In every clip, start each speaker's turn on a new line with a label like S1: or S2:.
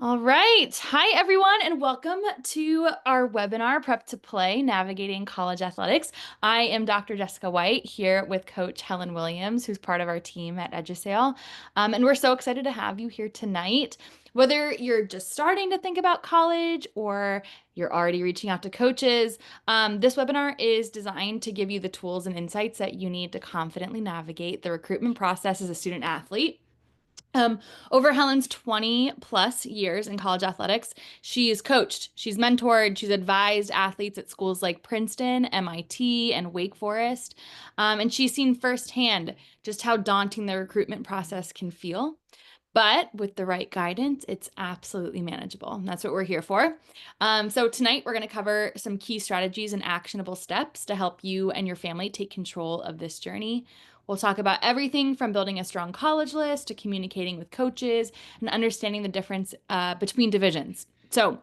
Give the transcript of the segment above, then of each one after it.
S1: All right. Hi, everyone, and welcome to our webinar, Prep to Play, Navigating College Athletics. I am Dr. Jessica White here with Coach Helen Williams, who's part of our team at EduSail. And we're so excited to have you here tonight. Whether you're just starting to think about college or you're already reaching out to coaches, this webinar is designed to give you the tools and insights that you need to confidently navigate the recruitment process as a student athlete. Um, Over Helen's 20 plus years in college athletics, she's coached, she's mentored, she's advised athletes at schools like Princeton, MIT, and Wake Forest. And she's seen firsthand just how daunting the recruitment process can feel. But with the right guidance, it's absolutely manageable. And that's what we're here for. So tonight we're going to cover some key strategies and actionable steps to help you and your family take control of this journey. We'll talk about everything from building a strong college list to communicating with coaches and understanding the difference between divisions. So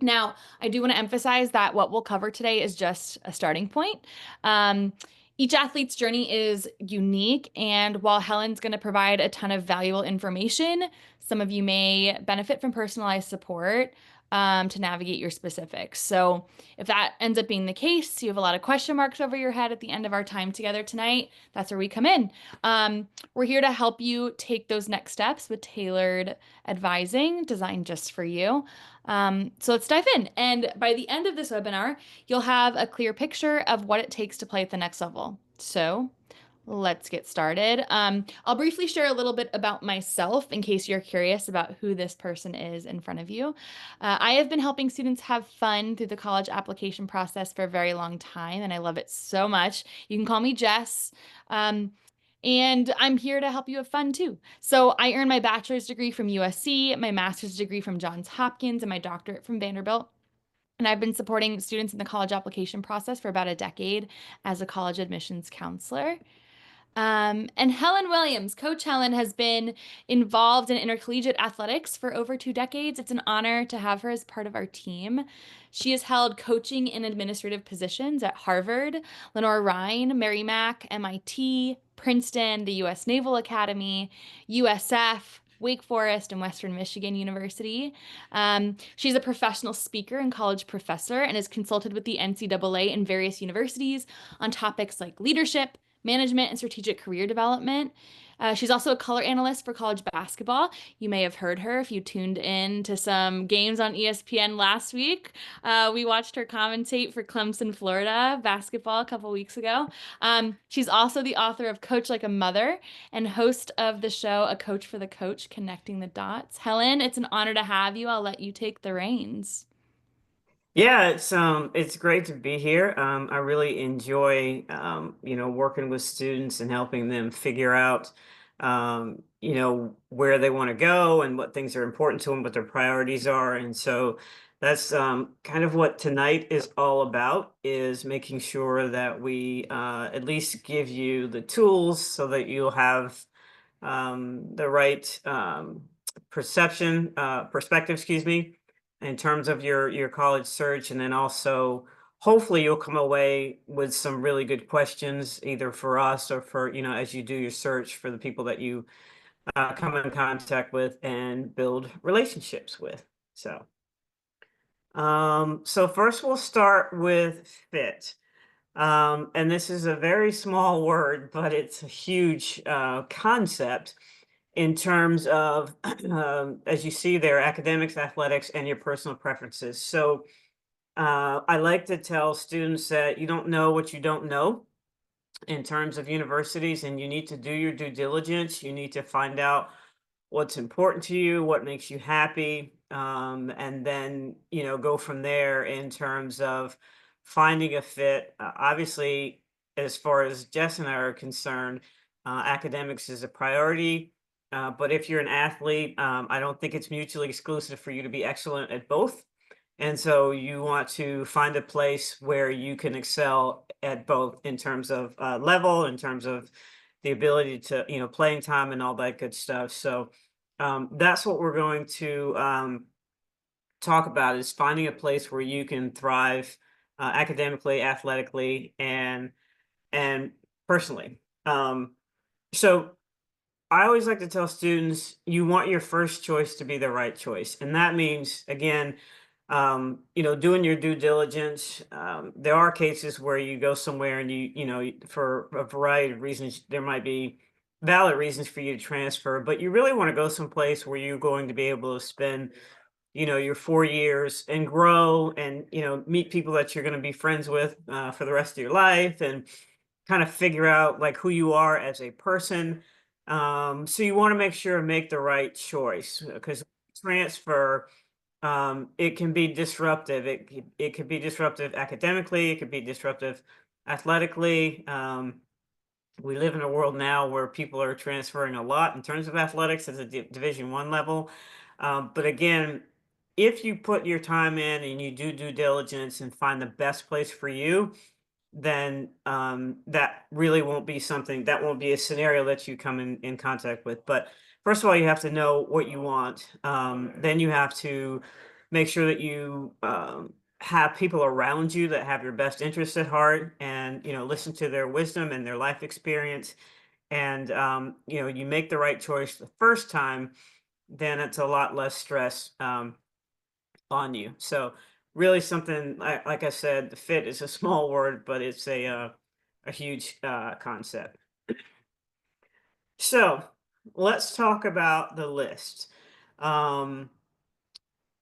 S1: now, I do want to emphasize that what we'll cover today is just a starting point. Um, each athlete's journey is unique, and while Helen's going to provide a ton of valuable information, some of you may benefit from personalized support to navigate your specifics. So, if that ends up being the case, you have a lot of question marks over your head at the end of our time together tonight, that's where we come in. We're here to help you take those next steps with tailored advising designed just for you. So let's dive in. And by the end of this webinar, you'll have a clear picture of what it takes to play at the next level. So let's get started. I'll briefly share a little bit about myself in case you're curious about who this person is in front of you. I have been helping students have fun through the college application process for a very long time, and I love it so much. You can call me Jess. And I'm here to help you have fun too. So I earned my bachelor's degree from USC, my master's degree from Johns Hopkins, and my doctorate from Vanderbilt. And I've been supporting students in the college application process for about a decade as a college admissions counselor. And Helen Williams, Coach Helen, has been involved in intercollegiate athletics for over 2 decades. It's an honor to have her as part of our team. She has held coaching and administrative positions at Harvard, Lenoir-Rhyne, Merrimack, MIT, Princeton, the U.S. Naval Academy, USF, Wake Forest, and Western Michigan University. She's a professional speaker and college professor and has consulted with the NCAA and various universities on topics like leadership, management, and strategic career development. She's also a color analyst for college basketball. You may have heard her if you tuned in to some games on ESPN last week. We watched her commentate for Clemson, Florida basketball a couple weeks ago. She's also the author of Coach Like a Mother and host of the show A Coach for the Coach, Connecting the Dots. Helen, it's an honor to have you. I'll let you take the reins.
S2: Yeah, it's great to be here. I really enjoy working with students and helping them figure out where they want to go and what things are important to them, what their priorities are. And so that's kind of what tonight is all about, is making sure that we at least give you the tools so that you'll have the right perspective, excuse me, in terms of your college search, and then also hopefully you'll come away with some really good questions, either for us or for as you do your search for the people that you come in contact with and build relationships with. So first we'll start with fit. And this is a very small word, but it's a huge concept in terms of, as you see there, academics, athletics, and your personal preferences. So I like to tell students that you don't know what you don't know in terms of universities, and you need to do your due diligence. You need to find out what's important to you, what makes you happy, and then go from there in terms of finding a fit. Obviously, as far as Jess and I are concerned, academics is a priority. But if you're an athlete, I don't think it's mutually exclusive for you to be excellent at both. And so you want to find a place where you can excel at both in terms of level, in terms of the ability to, playing time and all that good stuff. So that's what we're going to talk about, is finding a place where you can thrive academically, athletically, and personally. So I always like to tell students you want your first choice to be the right choice. And that means, again, doing your due diligence. There are cases where you go somewhere and for a variety of reasons, there might be valid reasons for you to transfer, but you really want to go someplace where you're going to be able to spend, your 4 years and grow and, meet people that you're going to be friends with for the rest of your life and kind of figure out like who you are as a person. So you want to make sure and make the right choice because transfer, it can be disruptive. It could be disruptive academically. It could be disruptive athletically. We live in a world now where people are transferring a lot in terms of athletics at the Division One level. But again, if you put your time in and you do due diligence and find the best place for you, then that really won't be something that won't be a scenario that you come in contact with. But first of all, you have to know what you want. Then you have to make sure that you have people around you that have your best interests at heart and listen to their wisdom and their life experience. And you make the right choice the first time, then it's a lot less stress on you. So really something like I said, the fit is a small word, but it's a huge concept. So let's talk about the list. Um,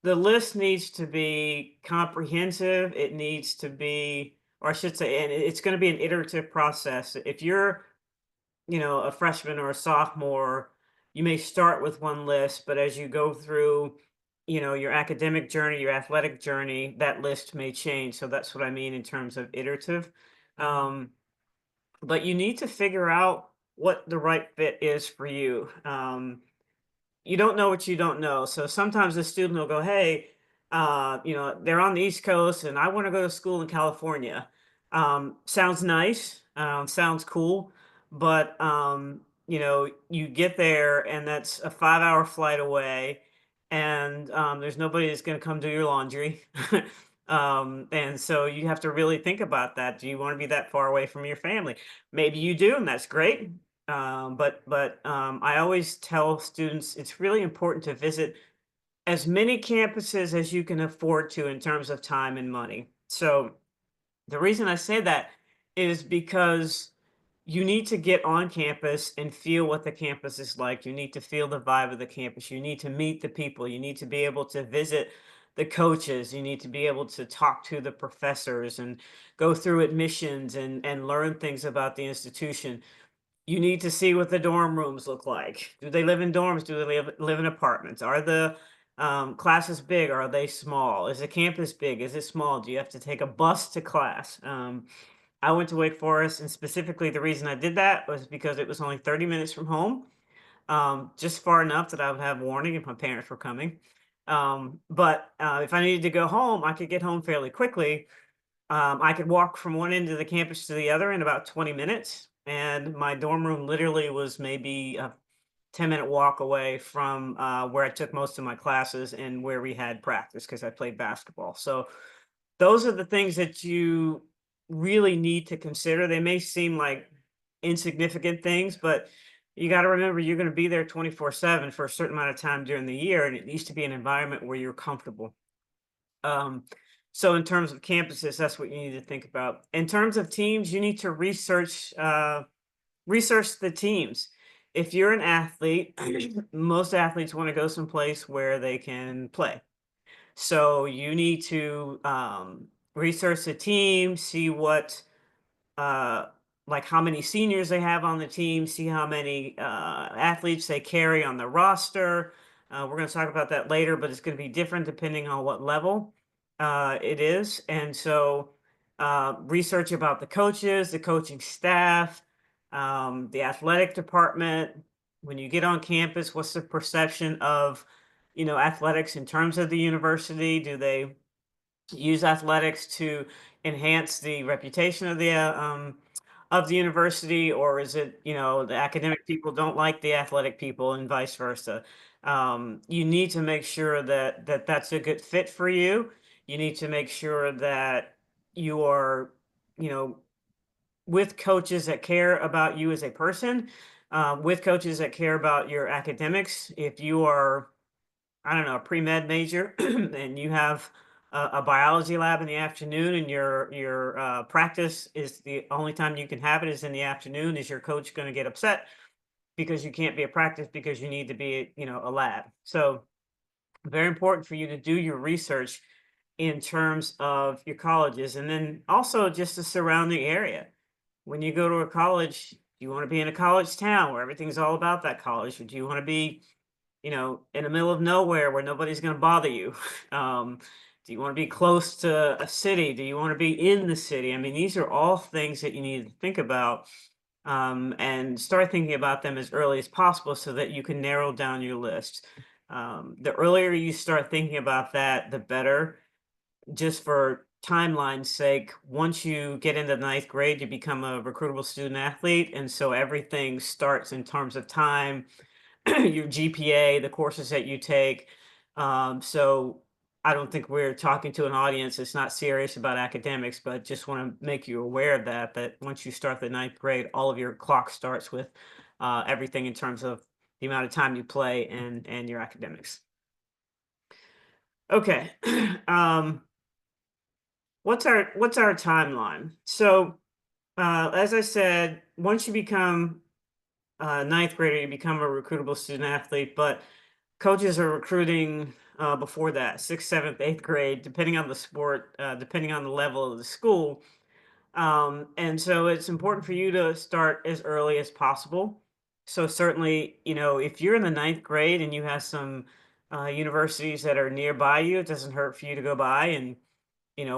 S2: the list needs to be comprehensive. It needs to be, or I should say, and it's going to be an iterative process. If you're a freshman or a sophomore, you may start with one list, but as you go through, your academic journey, your athletic journey, that list may change. So that's what I mean in terms of iterative. Um, but you need to figure out what the right fit is for you. You don't know what you don't know. So sometimes the student will go, "Hey, they're on the East Coast, and I want to go to school in California." Sounds nice, sounds cool, but you get there, and that's a 5-hour flight away, and there's nobody that's going to come do your laundry. And so you have to really think about that. Do you want to be that far away from your family? Maybe you do, and that's great. But I always tell students it's really important to visit as many campuses as you can afford to in terms of time and money. So the reason I say that is because you need to get on campus and feel what the campus is like. You need to feel the vibe of the campus. You need to meet the people. You need to be able to visit the coaches. You need to be able to talk to the professors and go through admissions and learn things about the institution. You need to see what the dorm rooms look like. Do they live in dorms? Do they live in apartments? Are the classes big? Are they small? Is the campus big? Is it small? Do you have to take a bus to class? I went to Wake Forest, and specifically the reason I did that was because it was only 30 minutes from home, just far enough that I would have warning if my parents were coming. But if I needed to go home, I could get home fairly quickly. I could walk from one end of the campus to the other in about 20 minutes, and my dorm room literally was maybe a 10-minute walk away from where I took most of my classes and where we had practice because I played basketball. So those are the things that you really need to consider. They may seem like insignificant things, but you got to remember you're going to be there 24/7 for a certain amount of time during the year, and it needs to be an environment where you're comfortable. Um, so in terms of campuses, that's what you need to think about. In terms of teams, you need to research the teams. If you're an athlete, most athletes want to go someplace where they can play. So you need to research the team, see what uh, like how many seniors they have on the team, see how many athletes they carry on the roster. We're going to talk about that later, but it's going to be different depending on what level it is. And so, research about the coaches, the coaching staff, the athletic department. When you get on campus, what's the perception of, athletics in terms of the university? Do they use athletics to enhance the reputation of the university, or is it the academic people don't like the athletic people and vice versa? You need to make sure that that's a good fit for you. You need to make sure that you are you know with coaches that care about you as a person, with coaches that care about your academics. If you are, I don't know, a pre-med major and you have a biology lab in the afternoon and your practice is the only time you can have it is in the afternoon, is your coach going to get upset because you can't be at practice because you need to be, a lab? So very important for you to do your research in terms of your colleges, and then also just the surrounding area. When you go to a college, do you want to be in a college town where everything's all about that college, or do you want to be, in the middle of nowhere where nobody's going to bother you? Um, do you want to be close to a city? Do you want to be in the city? I mean, these are all things that you need to think about, and start thinking about them as early as possible so that you can narrow down your list. The earlier you start thinking about that, the better. Just for timeline's sake, once you get into ninth grade, you become a recruitable student athlete. And so everything starts in terms of time, your GPA, the courses that you take. So I don't think we're talking to an audience that's not serious about academics, but just want to make you aware of that once you start the ninth grade, all of your clock starts with everything in terms of the amount of time you play and your academics. Okay. um, what's our timeline? So as I said, once you become ninth grader, you become a recruitable student athlete, but coaches are recruiting before that, sixth, seventh, eighth grade, depending on the sport, depending on the level of the school. And so it's important for you to start as early as possible. So certainly, if you're in the ninth grade and you have some universities that are nearby you, it doesn't hurt for you to go by and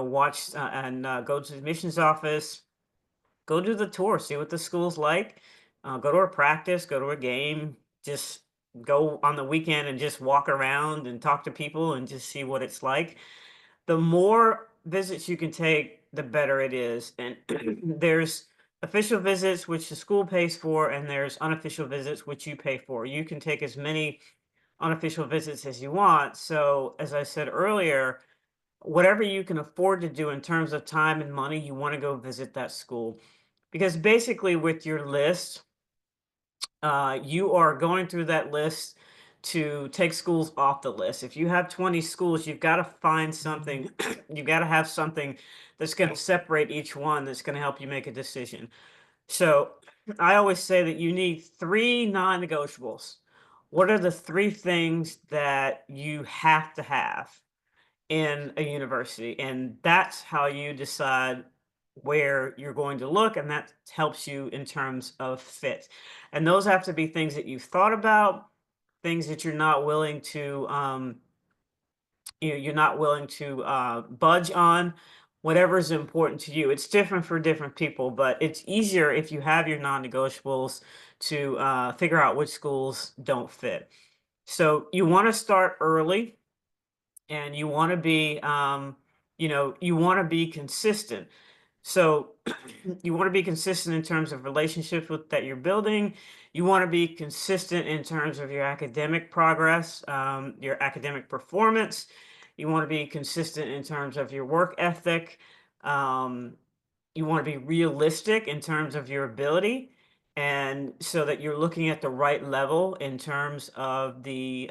S2: watch and go to the admissions office, go do the tour, see what the school's like, go to a practice, go to a game, just go on the weekend and just walk around and talk to people and just see what it's like. The more visits you can take, the better it is. And there's official visits, which the school pays for, and there's unofficial visits, which you pay for. You can take as many unofficial visits as you want. So, as I said earlier, whatever you can afford to do in terms of time and money, you want to go visit that school. Because basically, with your list, you are going through that list to take schools off the list. If you have 20 schools, you've got to find something, you've got to have something that's going to separate each one, that's going to help you make a decision. So I always say that you need three non negotiables. What are the three things that you have to have in a university? And that's how you decide where you're going to look, and that helps you in terms of fit. And those have to be things that you've thought about, things that you're not willing to you're not willing to budge on. Whatever is important to you, it's different for different people, but it's easier if you have your non-negotiables to figure out which schools don't fit. So you want to start early, and you want to be you want to be consistent. So you want to be consistent in terms of relationships with that you're building. You want to be consistent in terms of your academic progress, your academic performance. You want to be consistent in terms of your work ethic. um, you want to be realistic in terms of your ability, and so that you're looking at the right level in terms of the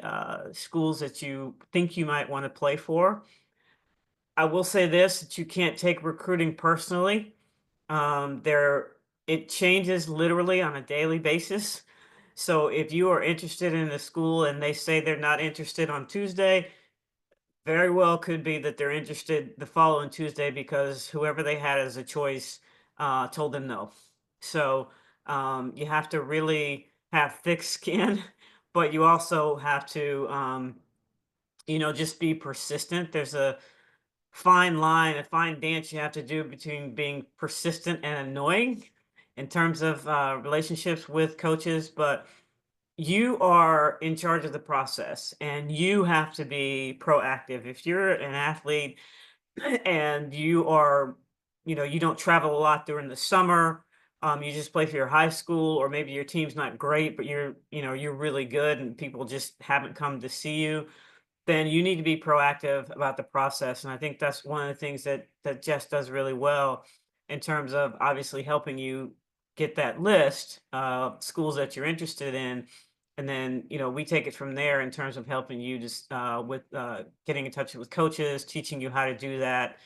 S2: schools that you think you might want to play for. I will say this, that you can't take recruiting personally. There It changes literally on a daily basis. So if you are interested in a school and they say they're not interested on Tuesday, very well could be that they're interested the following Tuesday because whoever they had as a choice told them no. So you have to really have thick skin, but you also have to, just be persistent. There's a fine line, a fine dance you have to do between being persistent and annoying in terms of relationships with coaches, but you are in charge of the process and you have to be proactive. If you're an athlete and you are, you don't travel a lot during the summer, you just play for your high school, or maybe your team's not great, but you're really good and people just haven't come to see you, then you need to be proactive about the process. And I think that's one of the things that Jess does really well in terms of obviously helping you get that list of schools that you're interested in. And then, we take it from there in terms of helping you just with getting in touch with coaches, teaching you how to do that,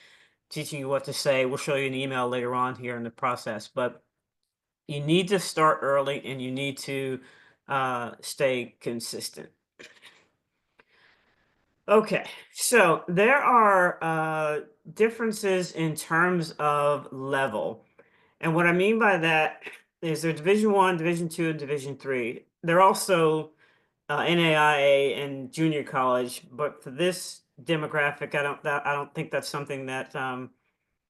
S2: teaching you what to say. We'll show you an email later on here in the process. But you need to start early and you need to stay consistent. Okay, so there are differences in terms of level. And what I mean by that is there's Division One, Division Two, and Division Three. They're also NAIA and junior college, but for this demographic, I don't think that's something that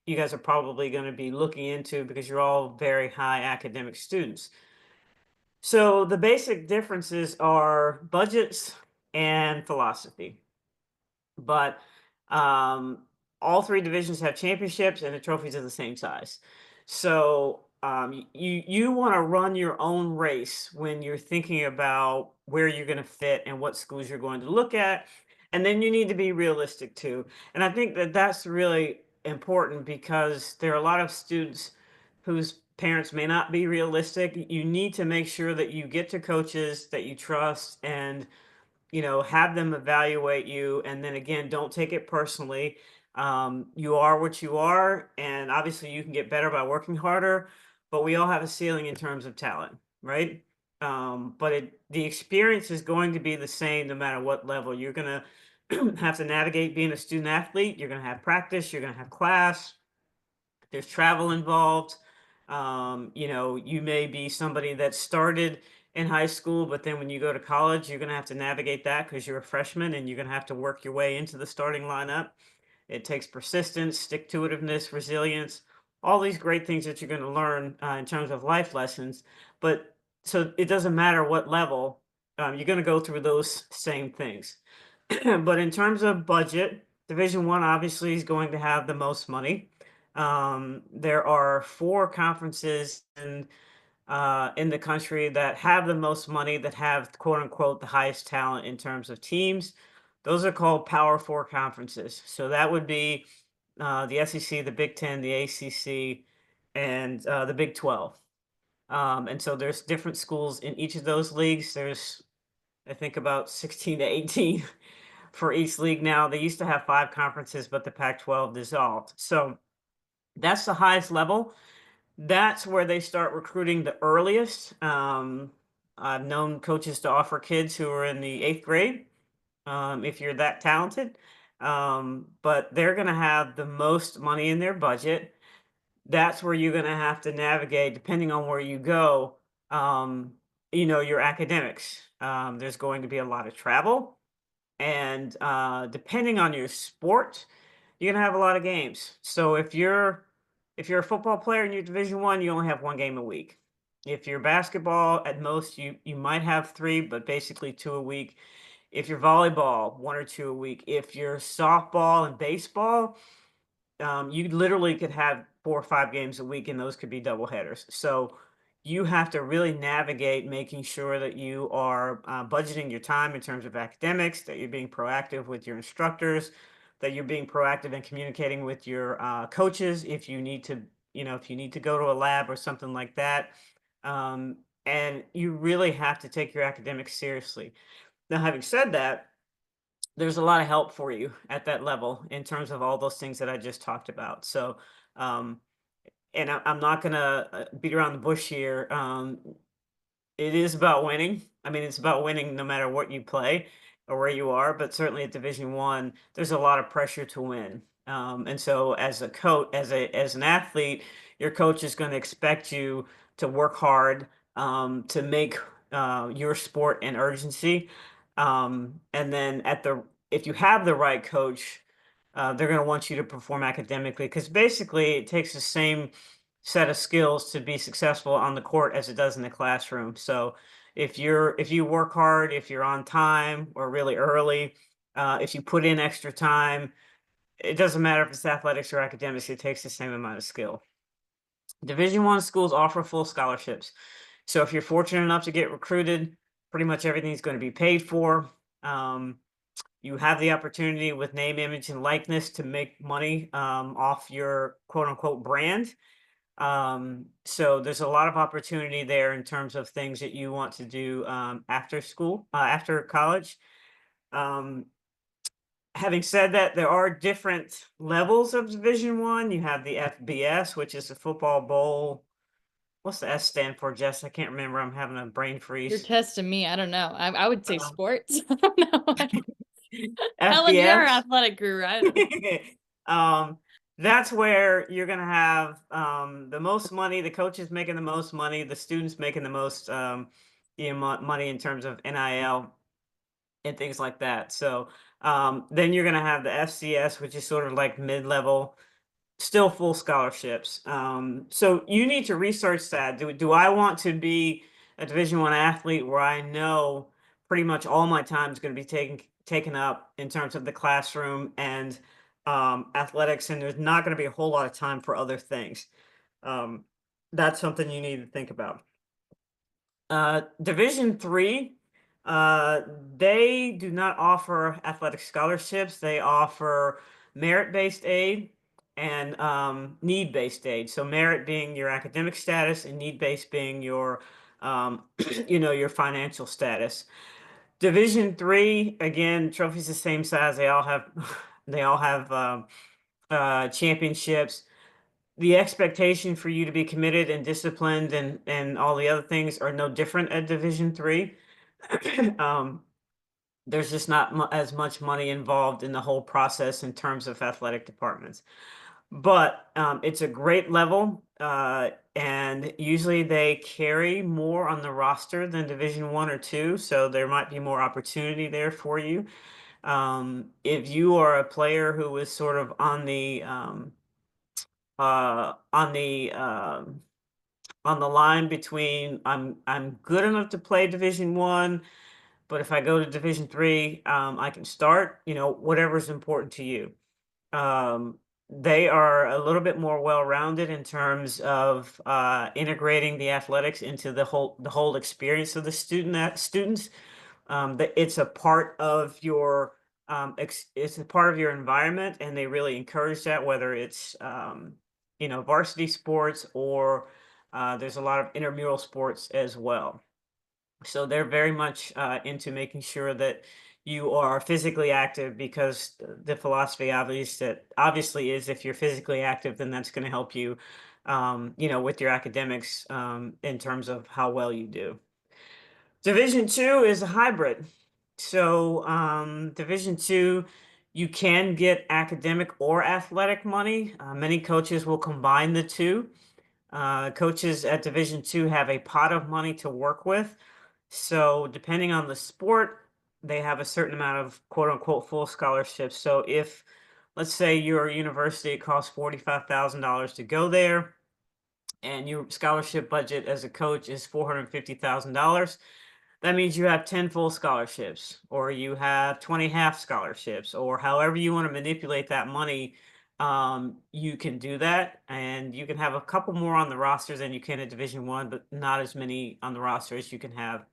S2: you guys are probably going to be looking into because you're all very high academic students. So the basic differences are budgets and philosophy. But um, all three divisions have championships and the trophies are the same size. So you want to run your own race when you're thinking about where you're going to fit and what schools you're going to look at. And then you need to be realistic too. And I think that that's really important because there are a lot of students whose parents may not be realistic. You need to make sure that you get to coaches that you trust and have them evaluate you. And then again, don't take it personally. You are what you are. And obviously, you can get better by working harder, but we all have a ceiling in terms of talent, right? But the experience is going to be the same no matter what level. You're going to have to navigate being a student athlete. You're going to have practice, you're going to have class, there's travel involved. You may be somebody that started in high school, but then when you go to college, you're going to have to navigate that because you're a freshman and you're going to have to work your way into the starting lineup. It takes persistence, stick to itiveness, resilience, all these great things that you're going to learn in terms of life lessons. But so it doesn't matter what level, you're going to go through those same things. But in terms of budget, Division One obviously is going to have the most money. There are four conferences in the country that have the most money, that have quote unquote the highest talent in terms of teams. Those are called Power Four conferences. So that would be the SEC, the Big Ten, the ACC, and the Big 12. And so there's different schools in each of those leagues. There's, I think, about 16 to 18 for each league now. They used to have five conferences, but the Pac-12 dissolved. So that's the highest level. That's where they start recruiting the earliest. I've known coaches to offer kids who are in the eighth grade, if you're that talented. But they're going to have the most money in their budget. That's where you're going to have to navigate, depending on where you go, your academics. There's going to be a lot of travel. And depending on your sport, you're gonna have a lot of games. So if you're a football player in your Division One, you only have one game a week. If you're basketball, at most you might have three, but basically two a week. If you're volleyball, one or two a week. If you're softball and baseball, you literally could have 4 or 5 games a week, and those could be double headers. So you have to really navigate making sure that you are budgeting your time in terms of academics, that you're being proactive with your instructors, that you're being proactive in communicating with your coaches if you need to, if you need to go to a lab or something like that. And you really have to take your academics seriously. Now, having said that, there's a lot of help for you at that level in terms of all those things that I just talked about. So, um, and I'm not gonna beat around the bush here. It is about winning. I mean, it's about winning no matter what you play or where you are, but certainly at Division One, there's a lot of pressure to win. And so as a coach, as an athlete, your coach is going to expect you to work hard, to make your sport an urgency. And then if you have the right coach, they're going to want you to perform academically because basically it takes the same set of skills to be successful on the court as it does in the classroom. So if you work hard, if you're on time or really early, if you put in extra time, it doesn't matter if it's athletics or academics, it takes the same amount of skill. Division One schools offer full scholarships. So if you're fortunate enough to get recruited, pretty much everything's going to be paid for. Um, you have the opportunity with name, image, and likeness to make money off your quote unquote brand. So there's a lot of opportunity there in terms of things that you want to do after school, after college. Um, Having said that, there are different levels of Division One. You have the FBS, which is the football bowl. What's the S stand for, Jess? I can't remember. I'm having a brain
S1: You're
S2: freeze.
S1: testing me. I don't know. I would say
S2: Um,
S1: sports. I don't know. Helen, you're our
S2: FBS.
S1: athletic guru. I don't know.
S2: um, that's where you're going to have the most money. The coaches making the most money. The students making the most money in terms of NIL and things like that. So then you're going to have the FCS, which is sort of like mid-level, still full scholarships. So you need to research that. Do I want to be a Division One athlete where I know pretty much all my time is going to be taken up in terms of the classroom and athletics, and there's not going to be a whole lot of time for other things. Um, that's something you need to think about. Division three, uh, they do not offer athletic scholarships. They offer merit-based aid and need-based aid. So merit being your academic status and need-based being your, your financial status. Division three, again, trophies the same size. They all have, they all have championships. The expectation for you to be committed and disciplined and all the other things are no different at Division three. um, there's just not as much money involved in the whole process in terms of athletic departments. But it's a great level, and usually they carry more on the roster than Division One or two, so there might be more opportunity there for you. If you are a player who is sort of on the on the line between I'm good enough to play Division One, but if I go to Division Three, I can start. Whatever's important to you. Um, they are a little bit more well-rounded in terms of integrating the athletics into the whole experience of the students. That it's a part of your it's a part of your environment, and they really encourage that, whether it's varsity sports or there's a lot of intramural sports as well. So they're very much into making sure that you are physically active, because the philosophy obviously is, if you're physically active, then that's going to help you, with your academics, in terms of how well you do. Division two is a hybrid. So Division two, you can get academic or athletic money. Many coaches will combine the two. Coaches at Division two have a pot of money to work with. So depending on the sport, they have a certain amount of quote unquote full scholarships. So if, let's say, your university, it costs $45,000 to go there, and your scholarship budget as a coach is $450,000, that means you have 10 full scholarships, or you have 20 half scholarships, or however you want to manipulate that money. You can do that, and you can have a couple more on the roster than you can at Division One, but not as many on the roster as you can have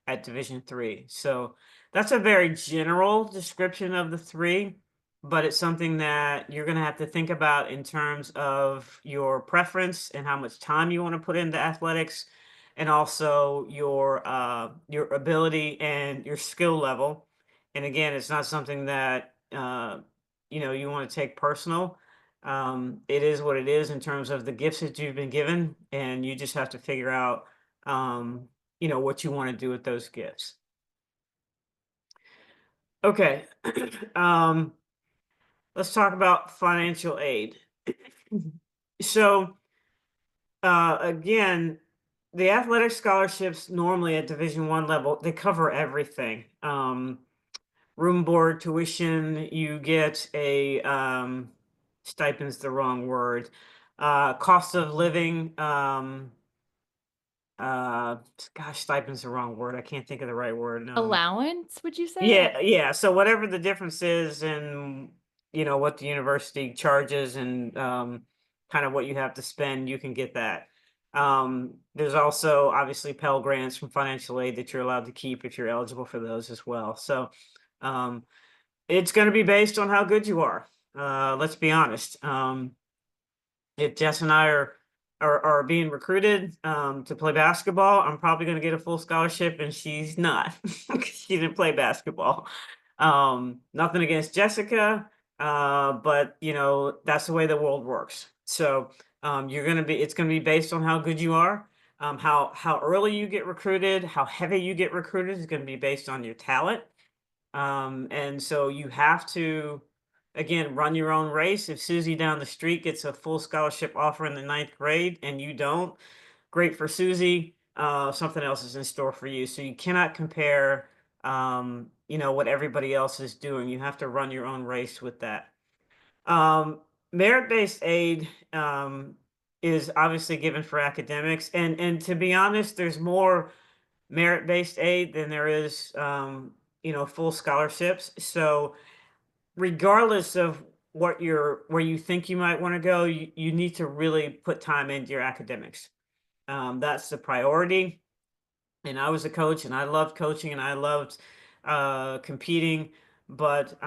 S2: at Division three. So that's a very general description of the three, but it's something that you're going to have to think about in terms of your preference and how much time you want to put into athletics, and also your ability and your skill level. And again, it's not something that you want to take personal. It is what it is in terms of the gifts that you've been given, and you just have to figure out what you want to do with those gifts. Okay. um, let's talk about financial aid. So, again, the athletic scholarships normally at Division One level, they cover everything. Room, board, tuition. You get a stipend's the wrong word. Cost of living. Uh, Gosh, stipend's the wrong word. I can't think of the right word.
S1: Allowance, would you say?
S2: Yeah, yeah. So whatever the difference is in, what the university charges, and kind of what you have to spend, you can get that. There's also obviously Pell Grants from financial aid that you're allowed to keep if you're eligible for those as well. So um, it's going to be based on how good you are. Let's be honest. If Jess and I are are being recruited to play basketball, I'm probably going to get a full scholarship, and she's not. She didn't play basketball. Nothing against Jessica, but that's the way the world works. So it's gonna be based on how good you are, how early you get recruited, how heavy you get recruited is going to be based on your talent. And so you have to, again, run your own race. If Susie down the street gets a full scholarship offer in the ninth grade and you don't, great for Susie. Something else is in store for you. So you cannot compare, what everybody else is doing. You have to run your own race with that. Um, Merit-based aid is obviously given for academics, and to be honest, there's more merit-based aid than there is, full scholarships. So regardless of where you think you might want to go, you need to really put time into your academics. That's the priority. And I was a coach, and I loved coaching, and I loved competing. But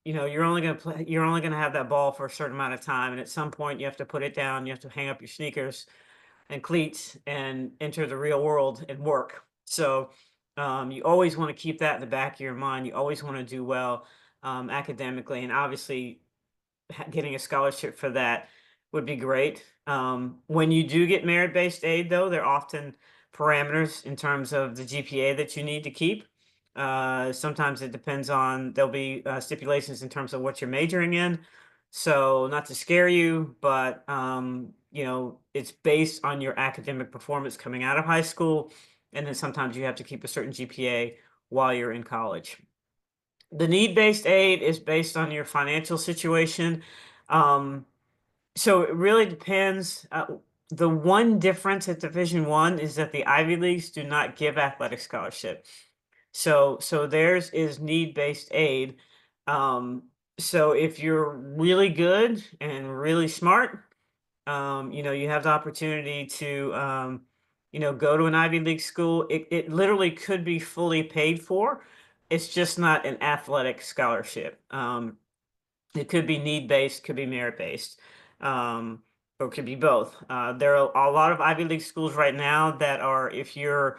S2: you're only gonna have that ball for a certain amount of time, and at some point you have to put it down. You have to hang up your sneakers and cleats and enter the real world and work. So you always want to keep that in the back of your mind. You always want to do well academically, and obviously getting a scholarship for that would be great. When you do get merit-based aid, though, there are often parameters in terms of the GPA that you need to keep. Sometimes it depends on, there'll be stipulations in terms of what you're majoring in. So not to scare you, but it's based on your academic performance coming out of high school. And then sometimes you have to keep a certain GPA while you're in college. The need-based aid is based on your financial situation. Um, so it really depends. The one difference at Division I is that the Ivy Leagues do not give athletic scholarship. So theirs is need-based aid. Um, so if you're really good and really smart, you have the opportunity to, go to an Ivy League school. It literally could be fully paid for. It's just not an athletic scholarship. It could be need-based, could be merit-based, or could be both. There are a lot of Ivy League schools right now that are, if you're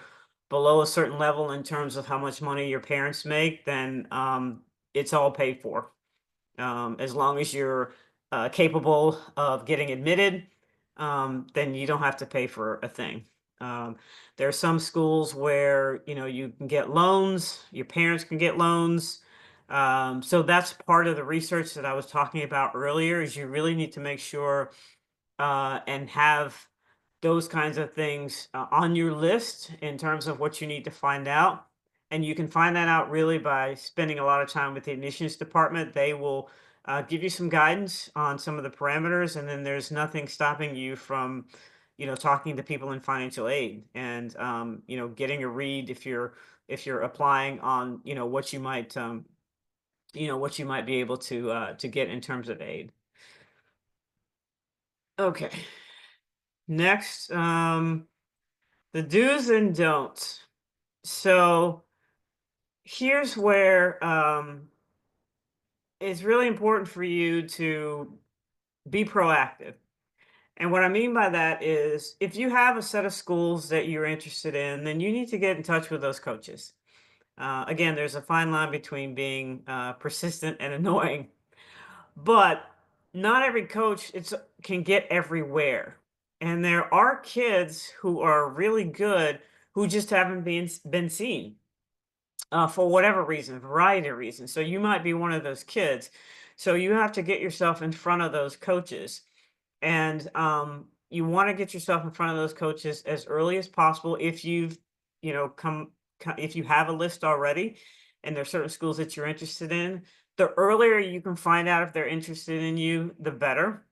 S2: below a certain level in terms of how much money your parents make, then it's all paid for. As long as you're capable of getting admitted, then you don't have to pay for a thing. Um, there are some schools where you can get loans, your parents can get loans. So that's part of the research that I was talking about earlier. Is you really need to make sure and have those kinds of things on your list in terms of what you need to find out. And you can find that out really by spending a lot of time with the admissions department. They will give you some guidance on some of the parameters, and then there's nothing stopping you from, talking to people in financial aid and getting a read if you're applying on what you might be able to get in terms of aid. Okay, next, the do's and don'ts. So here's where it's really important for you to be proactive. And what I mean by that is if you have a set of schools that you're interested in, then you need to get in touch with those coaches. Again, there's a fine line between being persistent and annoying, but not every coach can get everywhere. And there are kids who are really good who just haven't been seen for whatever reason, a variety of reasons. So you might be one of those kids. So you have to get yourself in front of those coaches. And you want to get yourself in front of those coaches as early as possible if you've, if you have a list already and there's certain schools that you're interested in. The earlier you can find out if they're interested in you, the better.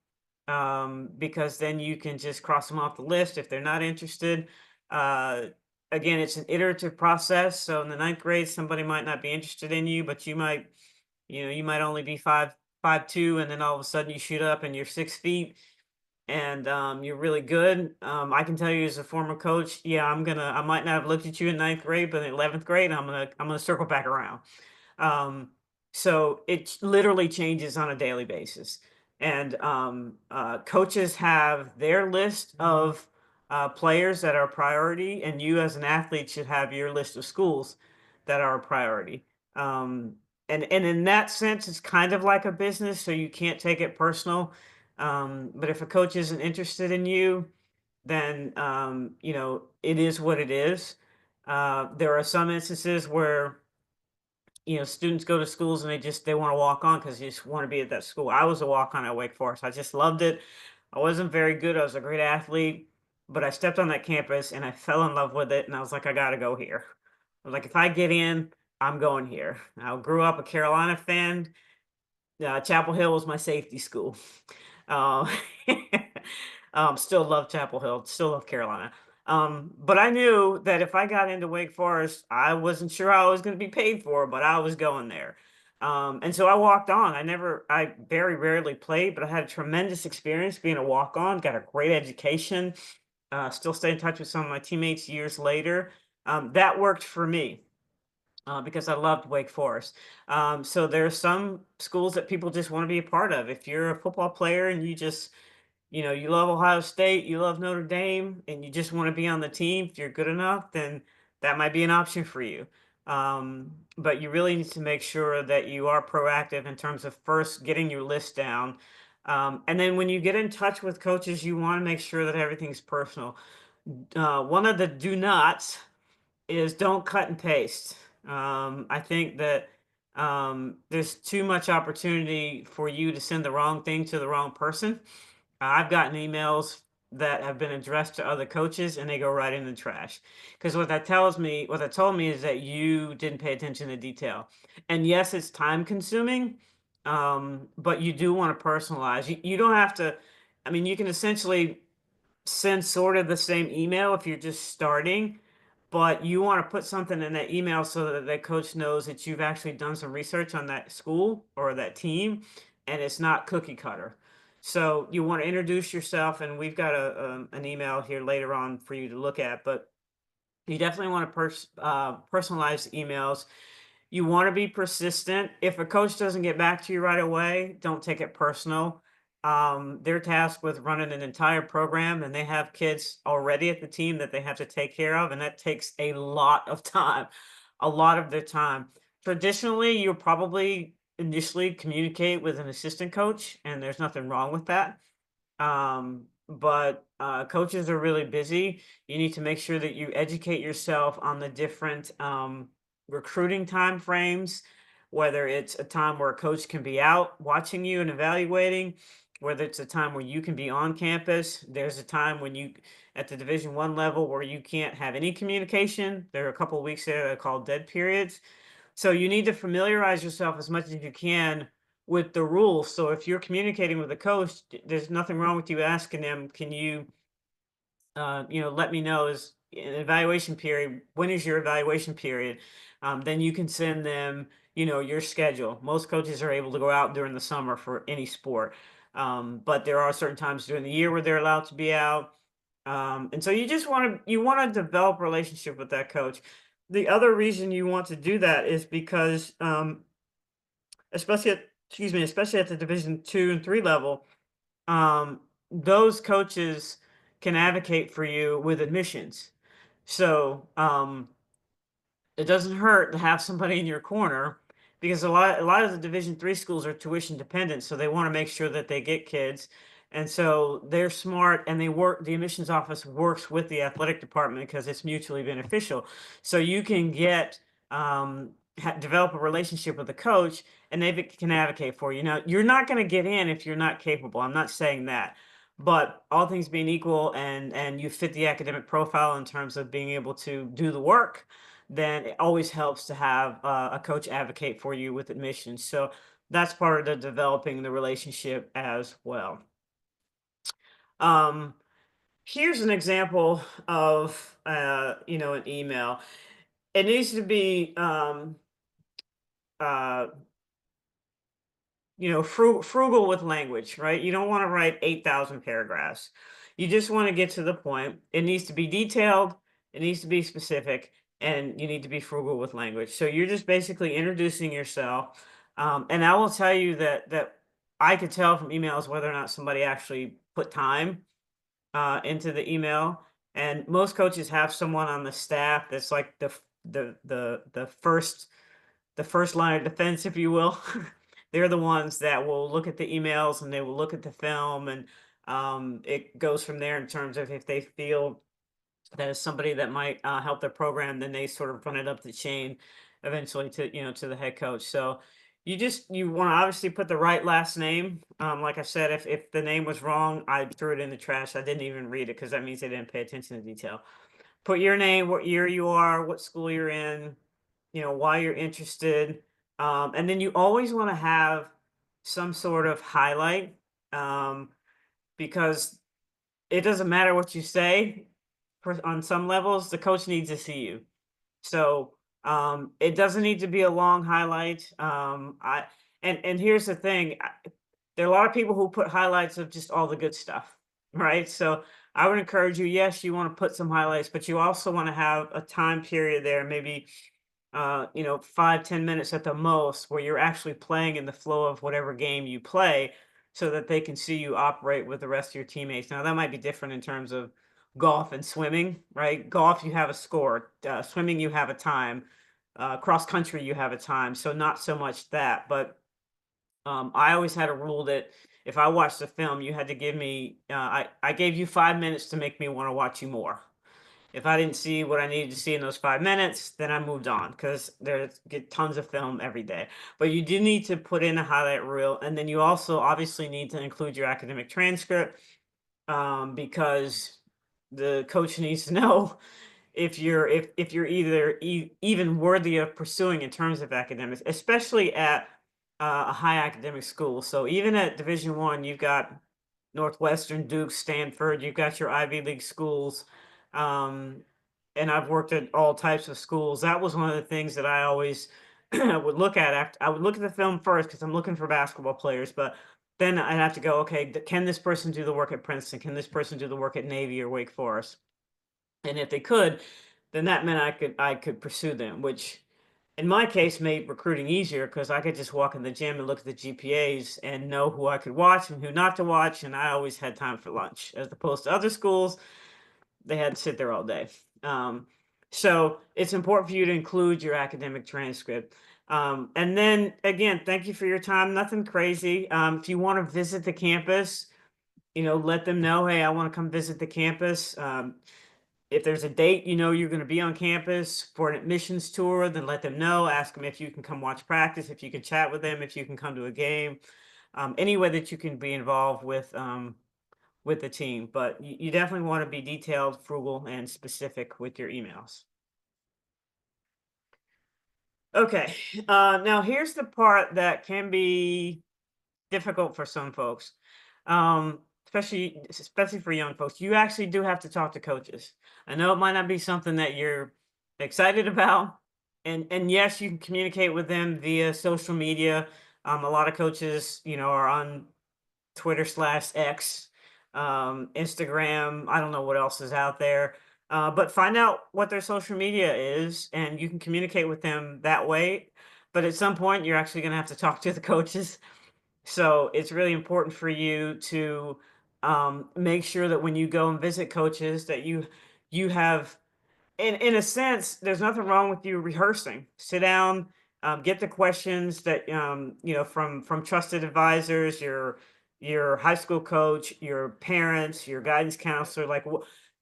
S2: Because then you can just cross them off the list if they're not interested. Uh, Again, it's an iterative process. So in the ninth grade, somebody might not be interested in you, but you might only be 5'2", and then all of a sudden you shoot up and you're 6 feet and you're really good. I can tell you as a former coach, yeah, I might not have looked at you in ninth grade, but in 11th grade, I'm gonna circle back around. Um, so it literally changes on a daily basis. And coaches have their list of players that are a priority, and you as an athlete should have your list of schools that are a priority. Um, and in that sense, it's kind of like a business, so you can't take it personal. But if a coach isn't interested in you, then it is what it is. There are some instances where students go to schools and they want to walk on because they just want to be at that school. I was a walk on at Wake Forest. I just loved it. I wasn't very good. I was a great athlete, but I stepped on that campus and I fell in love with it. And I was like, I got to go here. I was like, if I get in, I'm going here. I grew up a Carolina fan. Chapel Hill was my safety school. Uh, still love Chapel Hill, still love Carolina. But I knew that if I got into Wake Forest, I wasn't sure how I was going to be paid for, but I was going there. And so I walked on. I very rarely played, but I had a tremendous experience being a walk on, got a great education, still stay in touch with some of my teammates years later. That worked for me because I loved Wake Forest. So there are some schools that people just want to be a part of. If you're a football player and you love Ohio State, you love Notre Dame, and you just want to be on the team, if you're good enough, then that might be an option for you. But you really need to make sure that you are proactive in terms of first getting your list down. And then when you get in touch with coaches, you want to make sure that everything's personal. One of the do nots is don't cut and paste. I think that there's too much opportunity for you to send the wrong thing to the wrong person. I've gotten emails that have been addressed to other coaches and they go right in the trash. Because what that told me is that you didn't pay attention to detail. And yes, it's time consuming, but you do want to personalize. You don't have to, I mean, you can essentially send sort of the same email if you're just starting, but you want to put something in that email so that the coach knows that you've actually done some research on that school or that team and it's not cookie cutter. So you want to introduce yourself, and we've got an email here later on for you to look at, but you definitely want to personalize emails. You want to be persistent. If a coach doesn't get back to you right away, don't take it personal. They're tasked with running an entire program and they have kids already at the team that they have to take care of, and that takes a lot of time, a lot of their time. Traditionally, you'll probably initially communicate with an assistant coach, and there's nothing wrong with that. But coaches are really busy. You need to make sure that you educate yourself on the different recruiting time frames, whether it's a time where a coach can be out watching you and evaluating, whether it's a time where you can be on campus. There's a time when you at the Division 1 level where you can't have any communication. There are a couple of weeks there that are called dead periods. So you need to familiarize yourself as much as you can with the rules. So if you're communicating with a coach, there's nothing wrong with you asking them, can you let me know is an evaluation period. When is your evaluation period? Then you can send them, your schedule. Most coaches are able to go out during the summer for any sport. But there are certain times during the year where they're allowed to be out. And so you want to develop a relationship with that coach. The other reason you want to do that is because especially especially at the Division 2 and 3 level, um, those coaches can advocate for you with admissions. So it doesn't hurt to have somebody in your corner because a lot of the Division 3 schools are tuition dependent, so they want to make sure that they get kids. And so they're smart and the admissions office works with the athletic department because it's mutually beneficial. So you can develop a relationship with the coach and they can advocate for you. Now, you're not going to get in if you're not capable. I'm not saying that. But all things being equal and you fit the academic profile in terms of being able to do the work, then it always helps to have a coach advocate for you with admissions. So that's part of the developing the relationship as well. Um, Here's an example of an email. It needs to be uh, frugal with language, right? You don't want to write 8,000 paragraphs. You just want to get to the point. It needs to be detailed, it needs to be specific, and you need to be frugal with language. So you're just basically introducing yourself. And I will tell you that I could tell from emails whether or not somebody actually put time into the email. And most coaches have someone on the staff that's like the first line of defense, if you will. They're the ones that will look at the emails and they will look at the film, and it goes from there in terms of if they feel that is somebody that might help their program, then they sort of run it up the chain eventually to to the head coach. So you want to obviously put the right last name. Like I said, if the name was wrong, I threw it in the trash. I didn't even read it because that means they didn't pay attention to detail. Put your name, what year you are, what school you're in, why you're interested, and then you always want to have some sort of highlight, um, because it doesn't matter what you say. On some levels, the coach needs to see you. So it doesn't need to be a long highlight. I and here's the thing: there are a lot of people who put highlights of just all the good stuff, right? So I would encourage you. Yes, you want to put some highlights, but you also want to have a time period there, maybe 5-10 minutes at the most, where you're actually playing in the flow of whatever game you play, so that they can see you operate with the rest of your teammates. Now that might be different in terms of golf and swimming, right? Golf, you have a score. Swimming, you have a time. Cross country, you have a time. So not so much that, but I always had a rule that if I watched a film, you had to give me. I gave you 5 minutes to make me want to watch you more. If I didn't see what I needed to see in those 5 minutes, then I moved on because there's get tons of film every day. But you do need to put in a highlight reel, and then you also obviously need to include your academic transcript, because the coach needs to know if you're either even worthy of pursuing in terms of academics, especially at a high academic school. So even at Division 1, you've got Northwestern, Duke, Stanford. You've got your Ivy League schools, um, and I've worked at all types of schools. That was one of the things that I always would look at. After I would look at the film first because I'm looking for basketball players, but then I'd have to go, okay, can this person do the work at Princeton? Can this person do the work at Navy or Wake Forest? And if they could, then that meant I could pursue them, which in my case made recruiting easier because I could just walk in the gym and look at the GPAs and know who I could watch and who not to watch, and I always had time for lunch, as opposed to other schools, they had to sit there all day. Um, so it's important for you to include your academic transcript. And then again, thank you for your time. Nothing crazy. If you want to visit the campus, let them know, hey, I want to come visit the campus. If there's a date, you're going to be on campus for an admissions tour, then let them know. Ask them if you can come watch practice, if you can chat with them, if you can come to a game, any way that you can be involved with the team. But you definitely want to be detailed, frugal, and specific with your emails. Okay, now here's the part that can be difficult for some folks, especially for young folks. You actually do have to talk to coaches. I know it might not be something that you're excited about, and yes, you can communicate with them via social media. A lot of coaches, are on Twitter/X, Instagram. I don't know what else is out there, but find out what their social media is, and you can communicate with them that way. But at some point, you're actually going to have to talk to the coaches, so it's really important for you to make sure that when you go and visit coaches, that you have, in a sense, there's nothing wrong with you rehearsing. Sit down, get the questions that from trusted advisors, your high school coach, your parents, your guidance counselor. Like,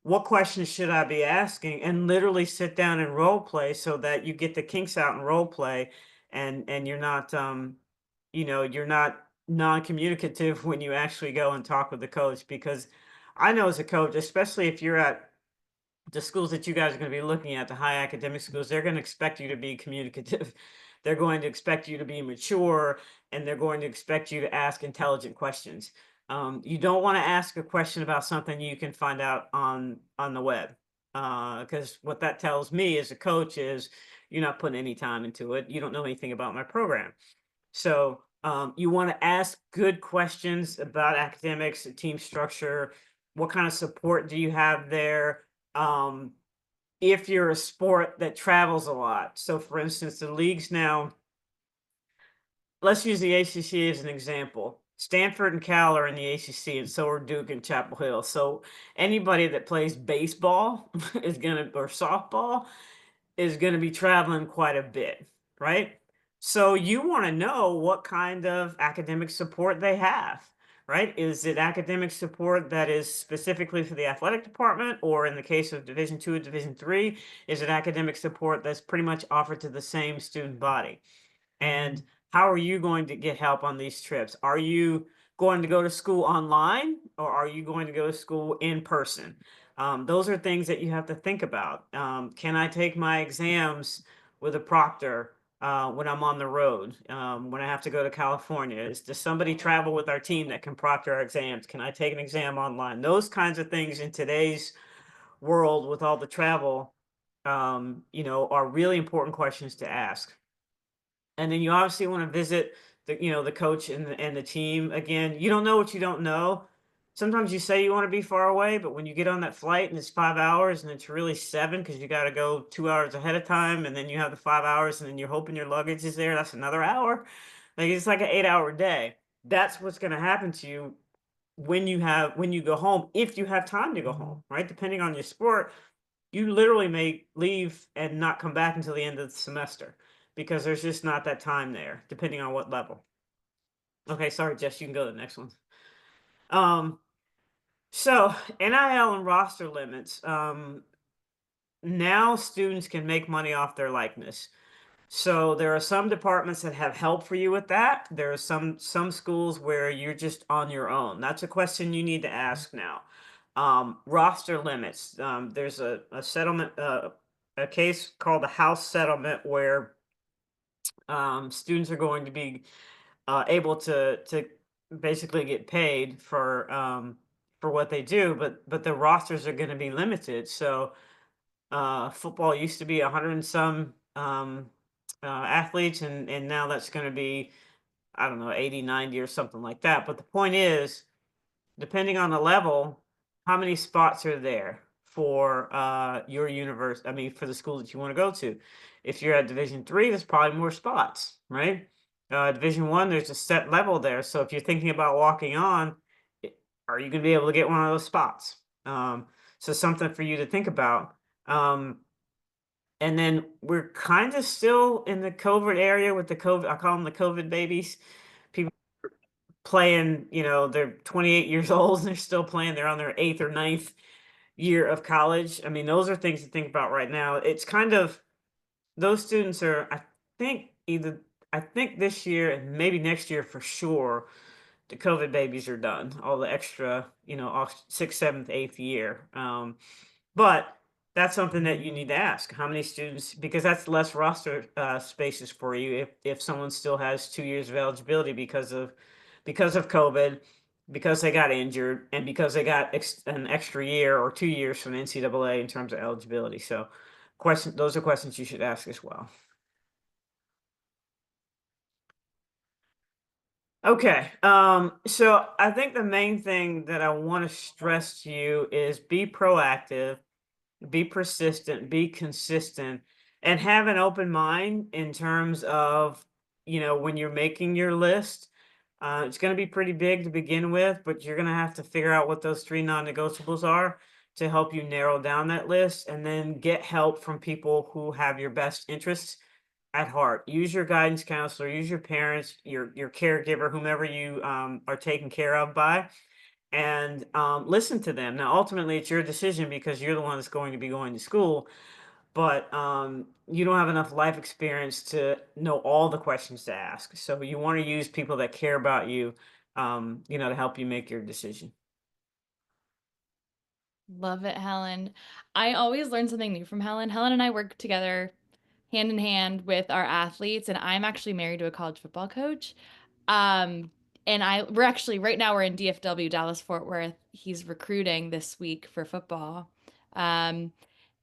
S2: what questions should I be asking? And literally sit down and role play so that you get the kinks out in role play, and you're not non-communicative when you actually go and talk with the coach. Because I know as a coach, especially if you're at the schools that you guys are going to be looking at, the high academic schools, they're going to expect you to be communicative. They're going to expect you to be mature, and they're going to expect you to ask intelligent questions. You don't want to ask a question about something you can find out on the web, because what that tells me as a coach is you're not putting any time into it. You don't know anything about my program. So you want to ask good questions about academics, team structure. What kind of support do you have there? Um, if you're a sport that travels a lot. So, for instance, the leagues now, let's use the ACC as an example. Stanford and Cal are in the ACC, and so are Duke and Chapel Hill. So anybody that plays baseball is gonna or softball is gonna be traveling quite a bit, right? So you want to know what kind of academic support they have, right? Is it academic support that is specifically for the athletic department, or in the case of Division two and Division three, is it academic support that's pretty much offered to the same student body? And how are you going to get help on these trips? Are you going to go to school online, or are you going to go to school in person? Those are things that you have to think about. Can I take my exams with a proctor when I'm on the road? When I have to go to California, does somebody travel with our team that can proctor our exams? Can I take an exam online? Those kinds of things in today's world with all the travel, are really important questions to ask. And then you obviously want to visit the coach and the team. Again, you don't know what you don't know. Sometimes you say you want to be far away, but when you get on that flight and it's 5 hours and it's really seven because you got to go 2 hours ahead of time, and then you have the 5 hours, and then you're hoping your luggage is there. That's another hour. Like it's like an 8 hour day. That's what's going to happen to you when you go home, if you have time to go home, right? Depending on your sport, you literally may leave and not come back until the end of the semester because there's just not that time there, depending on what level. Okay, sorry, Jess, you can go to the next one. Um, so NIL and roster limits. Now students can make money off their likeness. So there are some departments that have help for you with that. There are some schools where you're just on your own. That's a question you need to ask now. Roster limits. There's a settlement, a case called the House settlement where students are going to be able to basically get paid for what they do, but the rosters are going to be limited. So football used to be 100 and some athletes, and now that's going to be, I don't know, 80, 90 or something like that. But the point is, depending on the level, how many spots are there for your universe? I mean, for the school that you want to go to. If you're at Division three, there's probably more spots, right? Division one, there's a set level there. So if you're thinking about walking on, are you going to be able to get one of those spots? So something for you to think about. And then we're kind of still in the COVID area with the COVID. I call them the COVID babies. People playing, they're 28 years old and they're still playing. They're on their eighth or ninth year of college. I mean, those are things to think about right now. It's kind of those students are, think either, I think this year and maybe next year for sure, the COVID babies are done. All the extra, off sixth, seventh, eighth year. But that's something that you need to ask. How many students, because that's less roster spaces for you if someone still has 2 years of eligibility because of COVID, because they got injured, and because they got an extra year or 2 years from the NCAA in terms of eligibility. So, those are questions you should ask as well. Okay. So I think the main thing that I want to stress to you is be proactive, be persistent, be consistent, and have an open mind in terms of, when you're making your list. It's going to be pretty big to begin with, but you're going to have to figure out what those three non-negotiables are to help you narrow down that list, and then get help from people who have your best interests at heart. Use your guidance counselor, use your parents, your caregiver, whomever you are taken care of by, and listen to them. Now, ultimately, it's your decision because you're the one that's going to be going to school, but you don't have enough life experience to know all the questions to ask. So you want to use people that care about you, to help you make your decision.
S1: Love it, Helen. I always learn something new from Helen. Helen and I work together hand in hand with our athletes, and I'm actually married to a college football coach. Um, and we're actually right now we're in DFW, Dallas Fort Worth. He's recruiting this week for football. Um,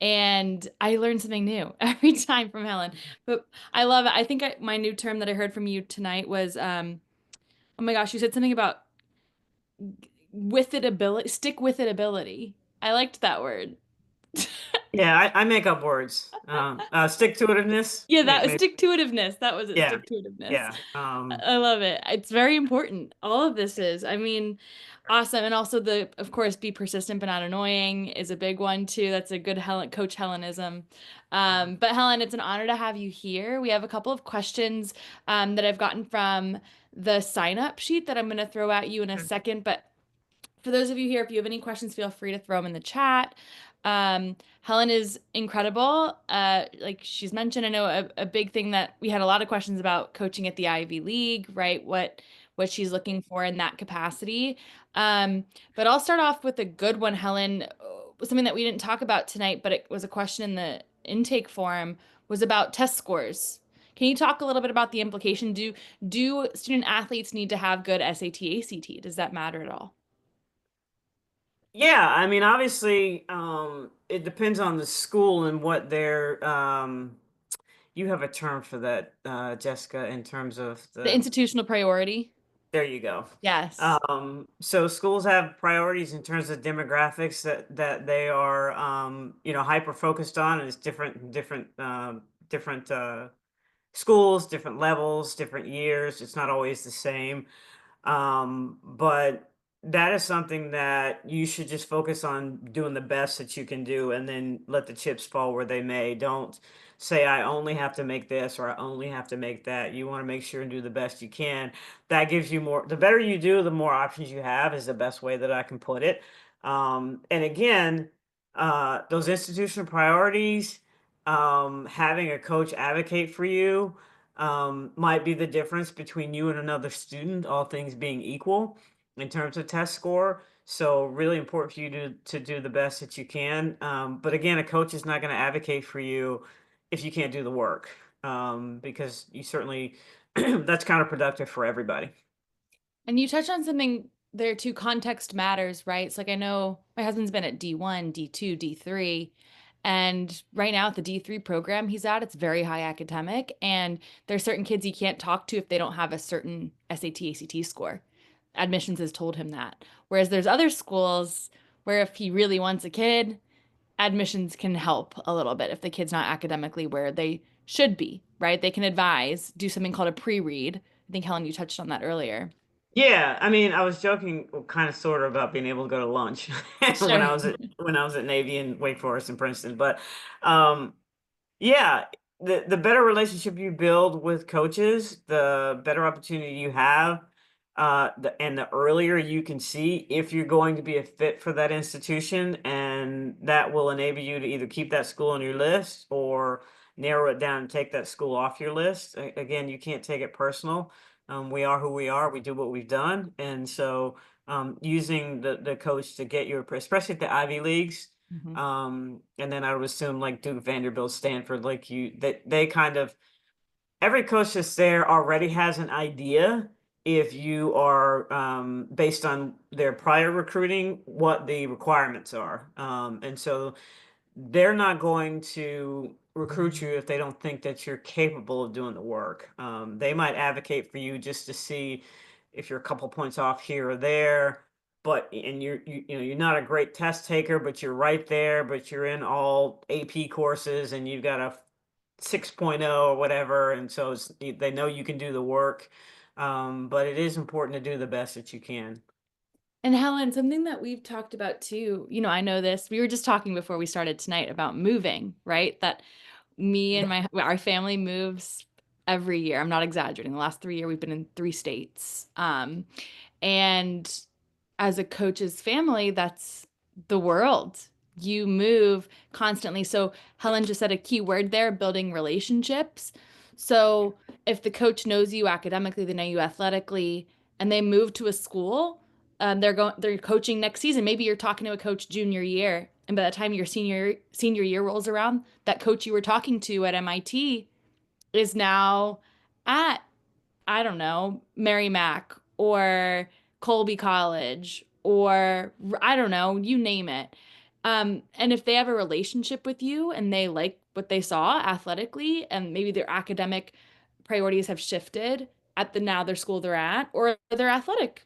S1: and I learn something new every time from Helen. But I love it. I think my new term that I heard from you tonight was, oh my gosh, you said something about with it ability, stick with it ability. I liked that word.
S2: Yeah, I make up words. Stick-to-itiveness,
S1: Yeah, that was
S2: maybe.
S1: stick-to-itiveness. That was it,
S2: Yeah,
S1: stick-to-itiveness.
S2: yeah.
S1: I love it. It's very important. All of this is, I mean, awesome. And also of course, be persistent but not annoying is a big one too. That's a good Coach Helenism. But Helen, it's an honor to have you here. We have a couple of questions that I've gotten from the sign up sheet that I'm going to throw at you in a second. But for those of you here, if you have any questions, feel free to throw them in the chat. Helen is incredible. Like she's mentioned, I know a big thing that we had a lot of questions about coaching at the Ivy League, right? What she's looking for in that capacity. But I'll start off with a good one, Helen. Something that we didn't talk about tonight, but it was a question in the intake form was about test scores. Can you talk a little bit about the implication? Do student athletes need to have good SAT, ACT? Does that matter at all?
S2: Yeah, I mean, obviously, it depends on the school and what their you have a term for that, Jessica, in terms of
S1: The
S2: the
S1: institutional priority.
S2: there you go.
S1: Yes.
S2: So schools have priorities in terms of demographics that they are hyper focused on, and it's different schools, different levels, different years. It's not always the same. But that is something that you should just focus on doing the best that you can do and then let the chips fall where they may. Don't say, I only have to make this or I only have to make that. You want to make sure and do the best you can. That gives you more, the better you do, the more options you have, is the best way that I can put it. And again, those institutional priorities, having a coach advocate for you might be the difference between you and another student, all things being equal in terms of test score. So really important for you to do the best that you can. But again, a coach is not going to advocate for you if you can't do the work, because you certainly that's counterproductive for everybody.
S1: And you touched on something there too, context matters, right? It's like I know my husband's been at D1, D2, D3, and right now at the D3 program he's at, it's very high academic, and there's certain kids he can't talk to if they don't have a certain SAT, ACT score. Admissions has told him that. Whereas there's other schools where if he really wants a kid, admissions can help a little bit if the kid's not academically where they should be, right? They can advise, do something called a pre-read. I think Helen, you touched on that earlier.
S2: Yeah, I mean, I was joking, well, kind of sort of about being able to go to lunch
S1: Sure.
S2: when I was at Navy and Wake Forest and Princeton, but um, yeah, the better relationship you build with coaches, the better opportunity you have, and the earlier you can see if you're going to be a fit for that institution, and that will enable you to either keep that school on your list or narrow it down and take that school off your list. Again, you can't take it personal. We are who we are. We do what we've done, and so using the coach to get you, especially at the Ivy Leagues.
S1: Mhm.
S2: And then I would assume like Duke, Vanderbilt, Stanford, like they kind of every coach that's there already has an idea if you are based on their prior recruiting, what the requirements are. And so they're not going to recruit you if they don't think that you're capable of doing the work. They might advocate for you just to see if you're a couple points off here or there, but and you're not a great test taker, but you're right there, but you're in all AP courses and you've got a 6.0 or whatever, and so they know you can do the work. But it is important to do the best that you can.
S1: And Helen, something that we've talked about too, I know this. We were just talking before we started tonight about moving, right? That me and our family moves every year. I'm not exaggerating. The last 3 years we've been in 3 states. And as a coach's family, that's the world. You move constantly. So Helen just said a key word there, building relationships. So if the coach knows you academically, they know you athletically, and they move to a school, they're coaching next season. Maybe you're talking to a coach junior year, and by the time your senior year rolls around, that coach you were talking to at MIT is now at, I don't know, Merrimack or Colby College or I don't know, you name it. And if they have a relationship with you and they like what they saw athletically and maybe their academic priorities have shifted at the now their school they're at, or their athletic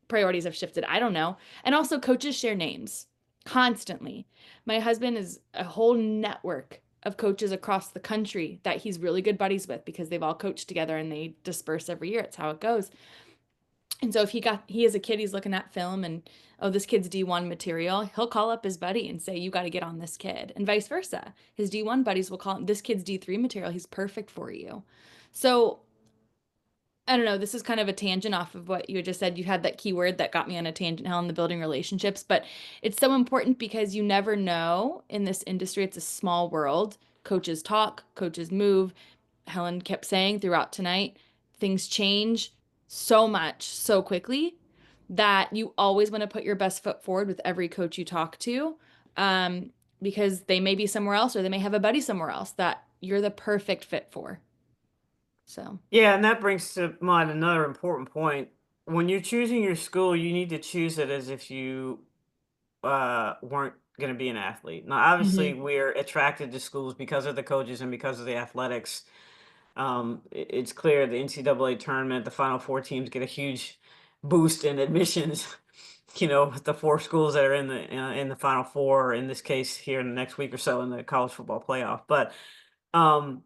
S1: priorities have shifted, I don't know. And also coaches share names. constantly. My husband is a whole network of coaches across the country that he's really good buddies with because they've all coached together and they disperse every year. It's how it goes. And so if he as a kid, he's looking at film and, oh, this kid's D1 material, he'll call up his buddy and say, you got to get on this kid, and vice versa. His D1 buddies will call him, this kid's D3 material, he's perfect for you. So I don't know, this is kind of a tangent off of what you had just said. You had that keyword that got me on a tangent, Helen, the building relationships, but it's so important because you never know in this industry. It's a small world. Coaches talk, coaches move. Helen kept saying throughout tonight, things change so much so quickly that you always want to put your best foot forward with every coach you talk to, um, because they may be somewhere else or they may have a buddy somewhere else that you're the perfect fit for. So,
S2: Yeah, and that brings to mind another important point. When you're choosing your school, you need to choose it as if you weren't going to be an athlete. Now, obviously,
S1: mhm.
S2: we're attracted to schools because of the coaches and because of the athletics. It's clear the NCAA tournament, the Final Four teams get a huge boost in admissions. With the four schools that are in the Final Four, in this case, here in the next week or so in the college football playoff. But um,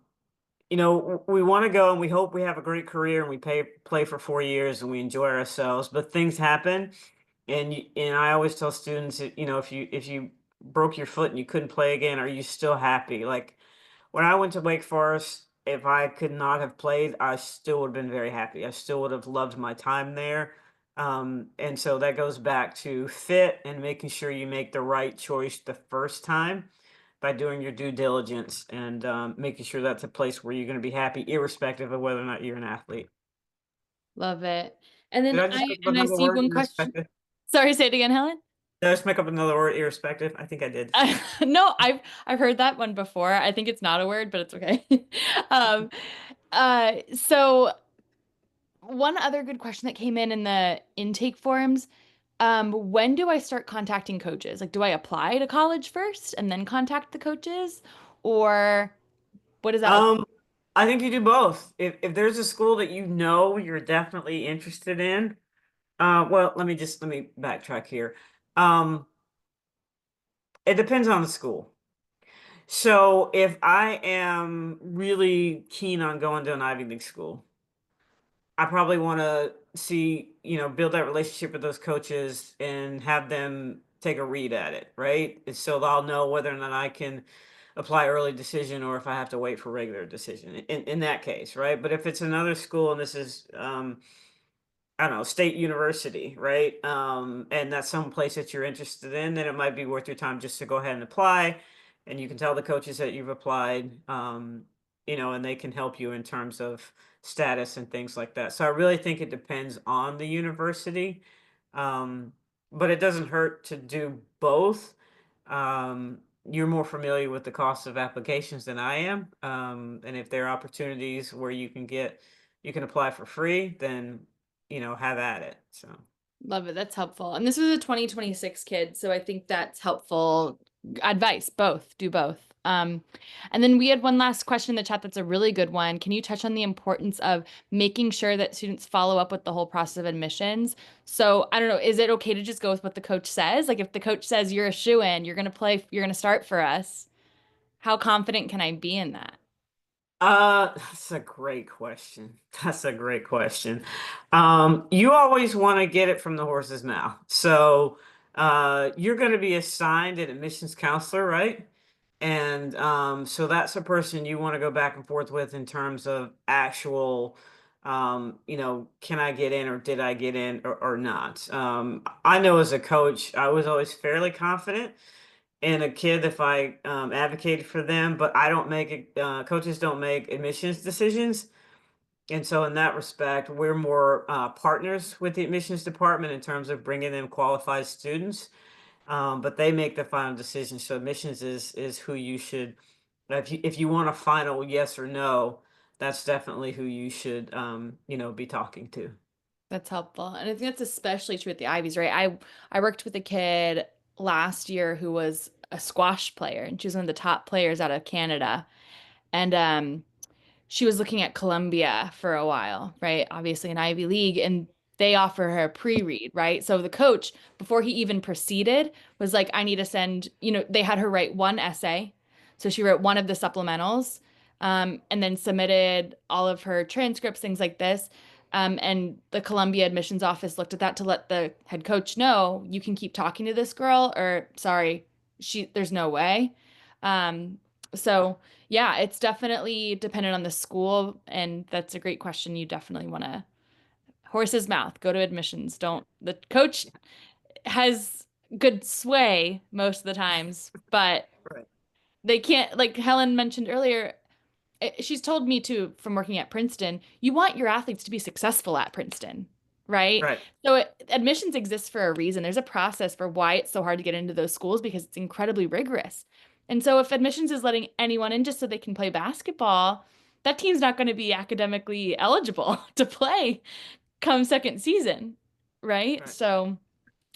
S2: we want to go and we hope we have a great career and we play for 4 years and we enjoy ourselves. But things happen, and I always tell students, if you broke your foot and you couldn't play again, are you still happy? Like when I went to Wake Forest, if I could not have played, I still would have been very happy. I still would have loved my time there. And so that goes back to fit and making sure you make the right choice the first time by doing your due diligence and making sure that's a place where you're going to be happy, irrespective of whether or not you're an athlete.
S1: Love it. And
S2: Did
S1: then
S2: I just make up
S1: I
S2: another
S1: see
S2: word,
S1: one question.
S2: irrespective?
S1: Sorry, say it again, Helen.
S2: Did I just make up another word, irrespective? I think I did.
S1: No, I've heard that one before. I think it's not a word, but it's okay. Um, so one other good question that came in the intake forms, when do I start contacting coaches? Like, do I apply to college first and then contact the coaches, or what does that look?
S2: Um, I think you do both. If there's a school that you're definitely interested in, well, let me backtrack here. Um, it depends on the school. So if I am really keen on going to an Ivy League school, I probably want to build that relationship with those coaches and have them take a read at it, right? And so I'll know whether or not I can apply early decision or if I have to wait for regular decision in that case, right? But if it's another school and this is I don't know, state university, right? And that's some place that you're interested in, then it might be worth your time just to go ahead and apply. And you can tell the coaches that you've applied, and they can help you in terms of status and things like that. So I really think it depends on the university. Um, but it doesn't hurt to do both. You're more familiar with the cost of applications than I am. And if there are opportunities where you can apply for free, then have at it. So,
S1: Love it. That's helpful. And this was a 2026 kid, so I think that's helpful advice. Both, do both. And then we had one last question in the chat that's a really good one. Can you touch on the importance of making sure that students follow up with the whole process of admissions? So I don't know, is it okay to just go with what the coach says? Like if the coach says you're a shoe-in, you're gonna play, you're gonna start for us, how confident can I be in that?
S2: that's a great question. That's a great question. You always want to get it from the horse's mouth. So, you're going to be assigned an admissions counselor, right? And so that's a person you want to go back and forth with in terms of actual, can I get in or did I get in or not? I know as a coach, I was always fairly confident in a kid if I advocated for them, but I don't make it, coaches don't make admissions decisions. And so, in that respect, we're more partners with the admissions department in terms of bringing them qualified students, but they make the final decision. So, admissions is who you should, if you want a final yes or no, that's definitely who you should, be talking to.
S1: That's helpful. And I think that's especially true with the Ivies, right? I worked with a kid last year who was a squash player and she was one of the top players out of Canada. And she was looking at Columbia for a while, right? Obviously an Ivy League. And they offer her a pre-read, right? So the coach, before he even proceeded, was like, I need to send, they had her write one essay. So she wrote one of the supplementals, and then submitted all of her transcripts, things like this. And the Columbia admissions office looked at that to let the head coach know, you can keep talking to this girl, or sorry, there's no way. Um, so yeah, it's definitely dependent on the school, and that's a great question. You definitely want to horse's mouth, go to admissions. Don't, the coach has good sway most of the times, but
S2: Right.
S1: they can't, like Helen mentioned earlier, she's told me too from working at Princeton, you want your athletes to be successful at Princeton, right?
S2: Right.
S1: So admissions exists for a reason. There's a process for why it's so hard to get into those schools because it's incredibly rigorous. And so if admissions is letting anyone in just so they can play basketball, that team's not going to be academically eligible to play come second season, right?
S2: Right.
S1: So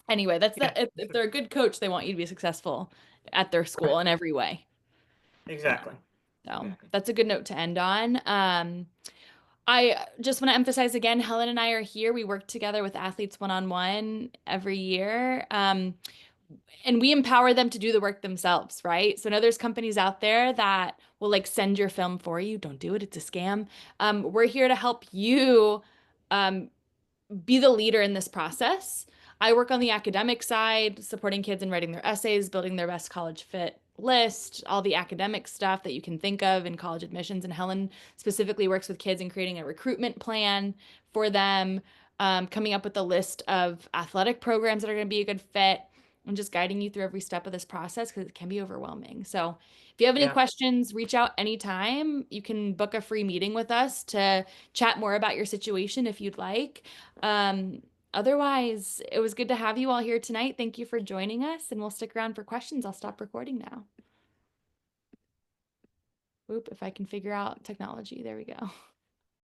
S1: anyway, that's
S2: Yeah.
S1: that. If
S2: Sure.
S1: they're a good coach, they want you to be successful at their
S2: Right.
S1: school in every way. Yeah.
S2: Exactly.
S1: So
S2: Exactly.
S1: that's a good note to end on. I just want to emphasize again, Helen and I are here. We work together with athletes one-on-one every year. And we empower them to do the work themselves, right? So I know there's companies out there that will like send your film for you. Don't do it. It's a scam. We're here to help you um, be the leader in this process. I work on the academic side, supporting kids in writing their essays, building their best college fit list, all the academic stuff that you can think of in college admissions. And Helen specifically works with kids in creating a recruitment plan for them, coming up with a list of athletic programs that are going to be a good fit, and just guiding you through every step of this process because it can be overwhelming. So if you have any
S2: Yeah.
S1: questions, reach out anytime. You can book a free meeting with us to chat more about your situation if you'd like. Um, Otherwise, it was good to have you all here tonight. Thank you for joining us, and we'll stick around for questions. I'll stop recording now. Oop, if I can figure out technology. There we go.